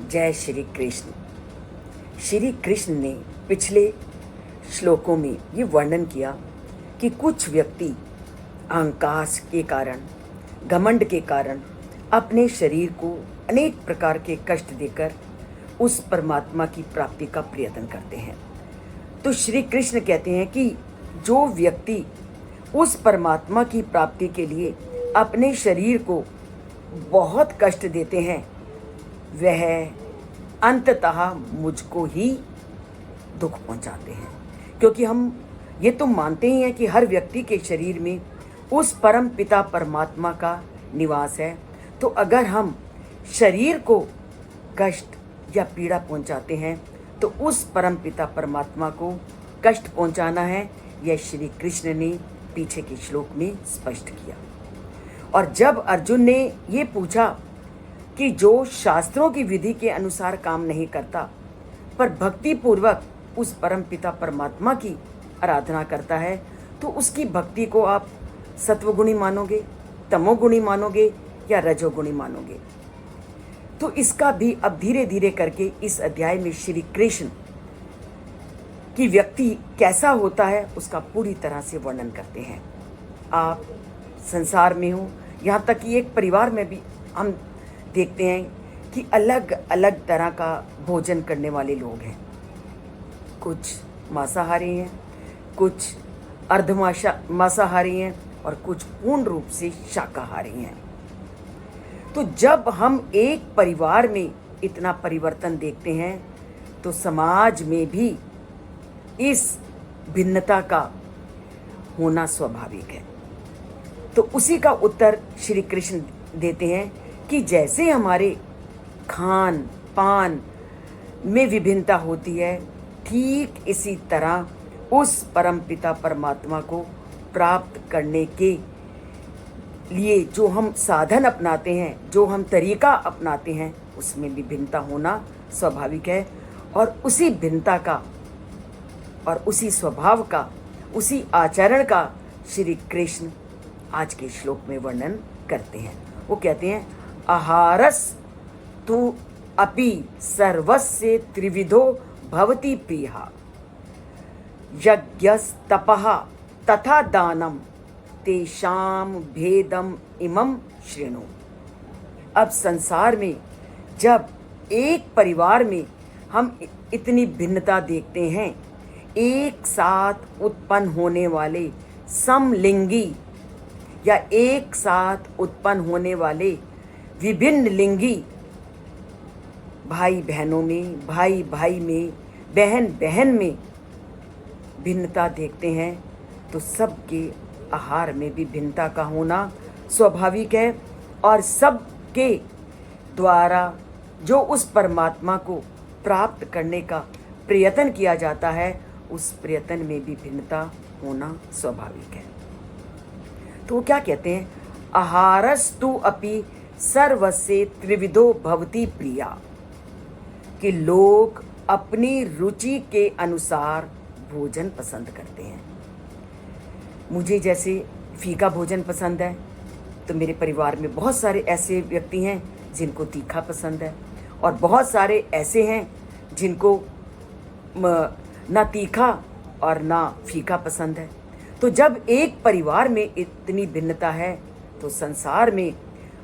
जय श्री कृष्ण। श्री कृष्ण ने पिछले श्लोकों में ये वर्णन किया कि कुछ व्यक्ति अहंकार के कारण, घमंड के कारण अपने शरीर को अनेक प्रकार के कष्ट देकर उस परमात्मा की प्राप्ति का प्रयत्न करते हैं। तो श्री कृष्ण कहते हैं कि जो व्यक्ति उस परमात्मा की प्राप्ति के लिए अपने शरीर को बहुत कष्ट देते हैं, वह अंततः मुझको ही दुख पहुंचाते हैं। क्योंकि हम ये तो मानते ही हैं कि हर व्यक्ति के शरीर में उस परम पिता परमात्मा का निवास है। तो अगर हम शरीर को कष्ट या पीड़ा पहुंचाते हैं तो उस परम पिता परमात्मा को कष्ट पहुंचाना है। यह श्री कृष्ण ने पीछे के श्लोक में स्पष्ट किया। और जब अर्जुन ने ये पूछा कि जो शास्त्रों की विधि के अनुसार काम नहीं करता पर भक्ति पूर्वक उस परम पिता परमात्मा की आराधना करता है, तो उसकी भक्ति को आप सत्वगुणी मानोगे, तमोगुणी मानोगे या रजोगुणी मानोगे? तो इसका भी अब धीरे धीरे करके इस अध्याय में श्री कृष्ण कि व्यक्ति कैसा होता है उसका पूरी तरह से वर्णन करते हैं। आप संसार में हो, यहाँ तक कि एक परिवार में भी हम देखते हैं कि अलग अलग तरह का भोजन करने वाले लोग हैं। कुछ मांसाहारी हैं, कुछ मांसाहारी हैं और कुछ पूर्ण रूप से शाकाहारी हैं। तो जब हम एक परिवार में इतना परिवर्तन देखते हैं तो समाज में भी इस भिन्नता का होना स्वाभाविक है। तो उसी का उत्तर श्री कृष्ण देते हैं कि जैसे हमारे खान पान में विभिन्नता होती है, ठीक इसी तरह उस परम पिता परमात्मा को प्राप्त करने के लिए जो हम साधन अपनाते हैं, जो हम तरीका अपनाते हैं, उसमें भी भिन्नता होना स्वाभाविक है। और उसी भिन्नता का और उसी स्वभाव का, उसी आचरण का श्री कृष्ण आज के श्लोक में वर्णन करते हैं। वो कहते हैं, आहारस तु अपि सर्वस्य त्रिविधो भवति प्रियः, यज्ञस्तपः तथा दानम तेषाम भेदम इमं शृणु। अब संसार में जब एक परिवार में हम इतनी भिन्नता देखते हैं, एक साथ उत्पन्न होने वाले समलिंगी या एक साथ उत्पन्न होने वाले विभिन्न लिंगी भाई बहनों में, भाई भाई में, बहन बहन में भिन्नता देखते हैं, तो सबके आहार में भी भिन्नता का होना स्वाभाविक है। और सबके द्वारा जो उस परमात्मा को प्राप्त करने का प्रयत्न किया जाता है, उस प्रयत्न में भी भिन्नता होना स्वाभाविक है। तो वो क्या कहते हैं, आहारस्तु अपि सर्वस्य त्रिविधो भवति प्रिया, कि लोग अपनी रुचि के अनुसार भोजन पसंद करते हैं। मुझे जैसे फीका भोजन पसंद है, तो मेरे परिवार में बहुत सारे ऐसे व्यक्ति हैं जिनको तीखा पसंद है, और बहुत सारे ऐसे हैं जिनको ना तीखा और ना फीका पसंद है। तो जब एक परिवार में इतनी भिन्नता है तो संसार में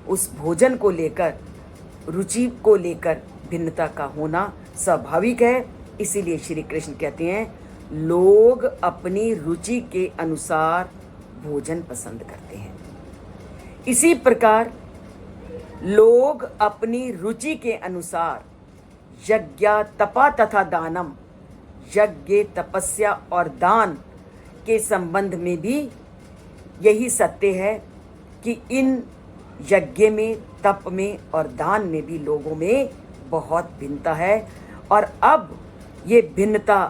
उस भोजन को लेकर, रुचि को लेकर भिन्नता का होना स्वाभाविक है। इसीलिए श्री कृष्ण कहते हैं, लोग अपनी रुचि के अनुसार भोजन पसंद करते हैं। इसी प्रकार लोग अपनी रुचि के अनुसार यज्ञ तपा तथा दानम, यज्ञ तपस्या और दान के संबंध में भी यही सत्य है कि इन यज्ञ में, तप में और दान में भी लोगों में बहुत भिन्नता है। और अब ये भिन्नता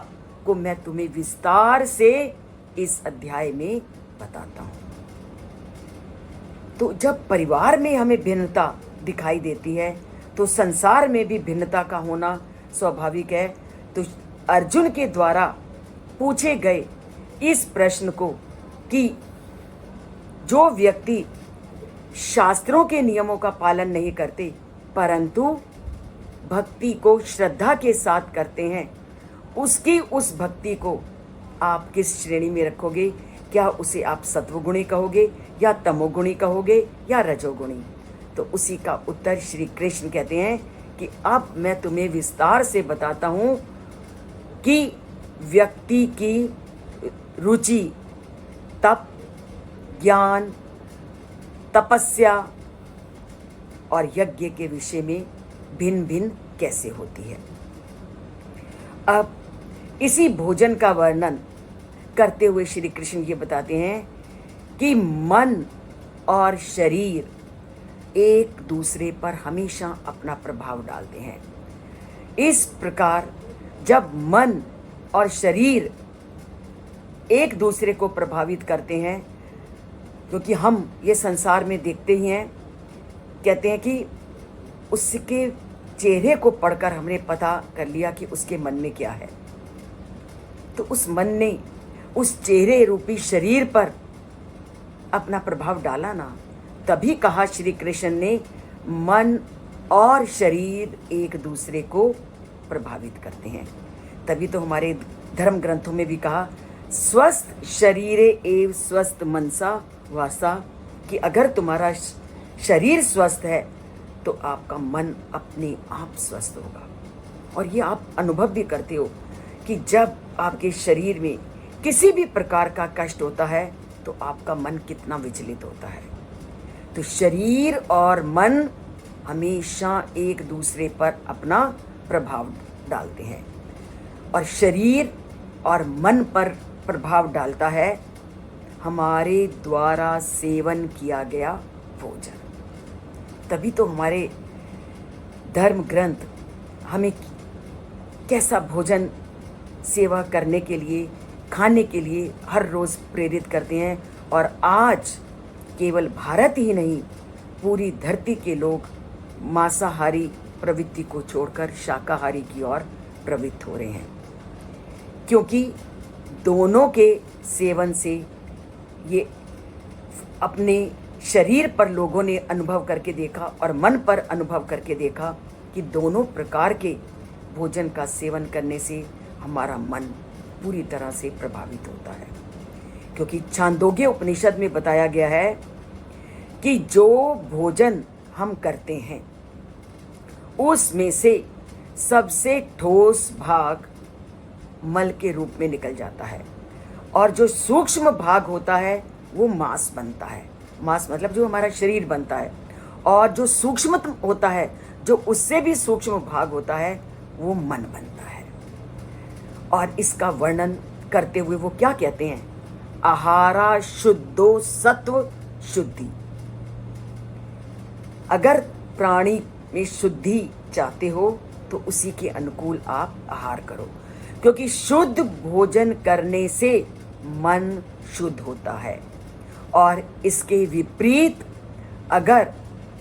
को मैं तुम्हें विस्तार से इस अध्याय में बताता हूँ। तो जब परिवार में हमें भिन्नता दिखाई देती है तो संसार में भी भिन्नता का होना स्वाभाविक है। तो अर्जुन के द्वारा पूछे गए इस प्रश्न को कि जो व्यक्ति शास्त्रों के नियमों का पालन नहीं करते परंतु भक्ति को श्रद्धा के साथ करते हैं, उसकी उस भक्ति को आप किस श्रेणी में रखोगे? क्या उसे आप सत्वगुणी कहोगे या तमोगुणी कहोगे या रजोगुणी? तो उसी का उत्तर श्री कृष्ण कहते हैं कि अब मैं तुम्हें विस्तार से बताता हूँ कि व्यक्ति की रुचि तप, ज्ञान, तपस्या और यज्ञ के विषय में भिन्न भिन्न कैसे होती है। अब इसी भोजन का वर्णन करते हुए श्री कृष्ण ये बताते हैं कि मन और शरीर एक दूसरे पर हमेशा अपना प्रभाव डालते हैं। इस प्रकार जब मन और शरीर एक दूसरे को प्रभावित करते हैं, क्योंकि हम ये संसार में देखते ही हैं, कहते हैं कि उसके चेहरे को पढ़कर हमने पता कर लिया कि उसके मन में क्या है। तो उस मन ने उस चेहरे रूपी शरीर पर अपना प्रभाव डाला ना, तभी कहा श्री कृष्ण ने मन और शरीर एक दूसरे को प्रभावित करते हैं। तभी तो हमारे धर्म ग्रंथों में भी कहा स्वस्थ शरीरे एव स्वस्थ मनसा वासा, कि अगर तुम्हारा शरीर स्वस्थ है तो आपका मन अपने आप स्वस्थ होगा। और ये आप अनुभव भी करते हो कि जब आपके शरीर में किसी भी प्रकार का कष्ट होता है तो आपका मन कितना विचलित होता है। तो शरीर और मन हमेशा एक दूसरे पर अपना प्रभाव डालते हैं, और शरीर और मन पर प्रभाव डालता है हमारे द्वारा सेवन किया गया भोजन। तभी तो हमारे धर्म ग्रंथ हमें कैसा भोजन सेवा करने के लिए, खाने के लिए हर रोज़ प्रेरित करते हैं। और आज केवल भारत ही नहीं, पूरी धरती के लोग मांसाहारी प्रवृत्ति को छोड़कर शाकाहारी की ओर प्रवृत्त हो रहे हैं, क्योंकि दोनों के सेवन से ये अपने शरीर पर लोगों ने अनुभव करके देखा और मन पर अनुभव करके देखा कि दोनों प्रकार के भोजन का सेवन करने से हमारा मन पूरी तरह से प्रभावित होता है। क्योंकि छांदोग्य उपनिषद में बताया गया है कि जो भोजन हम करते हैं उसमें से सबसे ठोस भाग मल के रूप में निकल जाता है, और जो सूक्ष्म भाग होता है वो मांस बनता है। मांस मतलब जो हमारा शरीर बनता है, और जो सूक्ष्म होता है, जो उससे भी सूक्ष्म भाग होता है, वो मन बनता है। और इसका वर्णन करते हुए वो क्या कहते हैं? आहारा शुद्धो सत्व शुद्धि। अगर प्राणी में शुद्धि चाहते हो तो उसी के अनुकूल आप आहार करो, क्योंकि शुद्ध भोजन करने से मन शुद्ध होता है। और इसके विपरीत अगर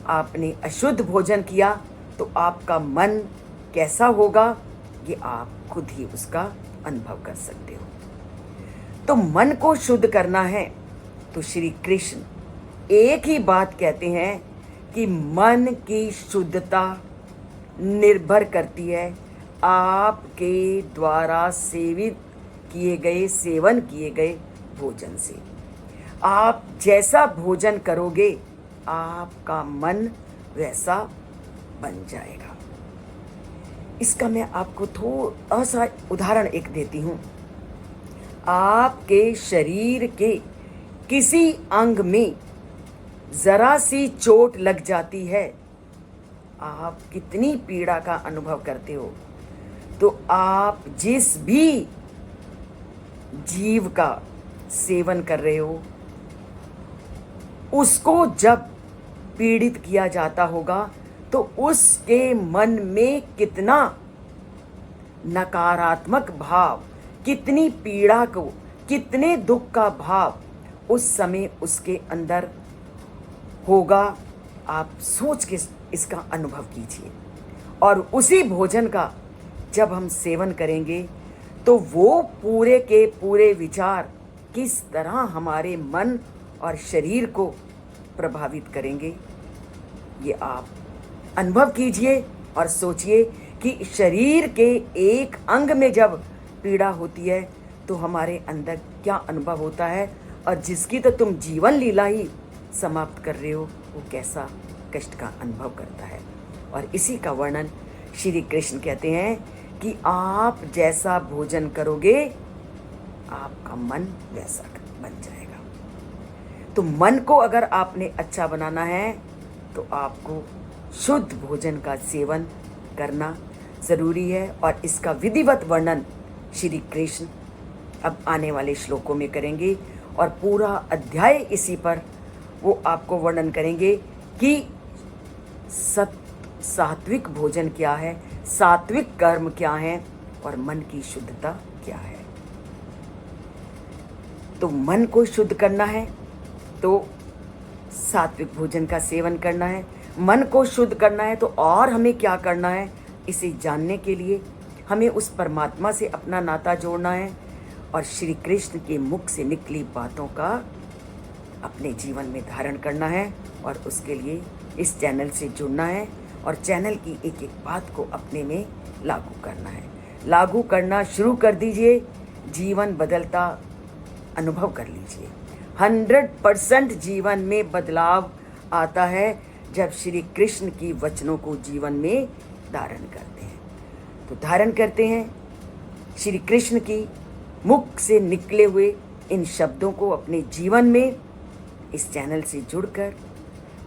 आपने अशुद्ध भोजन किया तो आपका मन कैसा होगा, ये आप खुद ही उसका अनुभव कर सकते हो। तो मन को शुद्ध करना है तो श्री कृष्ण एक ही बात कहते हैं कि मन की शुद्धता निर्भर करती है आपके द्वारा सेवन किए गए भोजन से। आप जैसा भोजन करोगे आपका मन वैसा बन जाएगा। इसका मैं आपको थोड़ा सा उदाहरण एक देती हूँ। आपके शरीर के किसी अंग में जरा सी चोट लग जाती है, आप कितनी पीड़ा का अनुभव करते हो। तो आप जिस भी जीव का सेवन कर रहे हो उसको जब पीड़ित किया जाता होगा तो उसके मन में कितना नकारात्मक भाव, कितनी पीड़ा को, कितने दुख का भाव उस समय उसके अंदर होगा, आप सोच के इसका अनुभव कीजिए। और उसी भोजन का जब हम सेवन करेंगे तो वो पूरे के पूरे विचार किस तरह हमारे मन और शरीर को प्रभावित करेंगे, ये आप अनुभव कीजिए और सोचिए कि शरीर के एक अंग में जब पीड़ा होती है तो हमारे अंदर क्या अनुभव होता है, और जिसकी तो तुम जीवन लीला ही समाप्त कर रहे हो वो कैसा कष्ट का अनुभव करता है। और इसी का वर्णन श्री कृष्ण कहते हैं कि आप जैसा भोजन करोगे आपका मन वैसा बन जाएगा। तो मन को अगर आपने अच्छा बनाना है तो आपको शुद्ध भोजन का सेवन करना ज़रूरी है। और इसका विधिवत वर्णन श्री कृष्ण अब आने वाले श्लोकों में करेंगे, और पूरा अध्याय इसी पर वो आपको वर्णन करेंगे कि सात्विक भोजन क्या है, सात्विक कर्म क्या है, और मन की शुद्धता क्या है। तो मन को शुद्ध करना है तो सात्विक भोजन का सेवन करना है। मन को शुद्ध करना है तो और हमें क्या करना है, इसे जानने के लिए हमें उस परमात्मा से अपना नाता जोड़ना है और श्री कृष्ण के मुख से निकली बातों का अपने जीवन में धारण करना है। और उसके लिए इस चैनल से जुड़ना है और चैनल की एक एक बात को अपने में लागू करना है। लागू करना शुरू कर दीजिए, जीवन बदलता अनुभव कर लीजिए। 100% जीवन में बदलाव आता है जब श्री कृष्ण की वचनों को जीवन में धारण करते हैं। तो धारण करते हैं श्री कृष्ण की मुख से निकले हुए इन शब्दों को अपने जीवन में, इस चैनल से जुड़कर।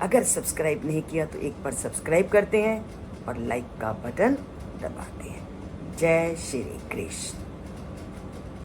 अगर सब्सक्राइब नहीं किया तो एक बार सब्सक्राइब करते हैं और लाइक का बटन दबाते हैं। जय श्री कृष्ण।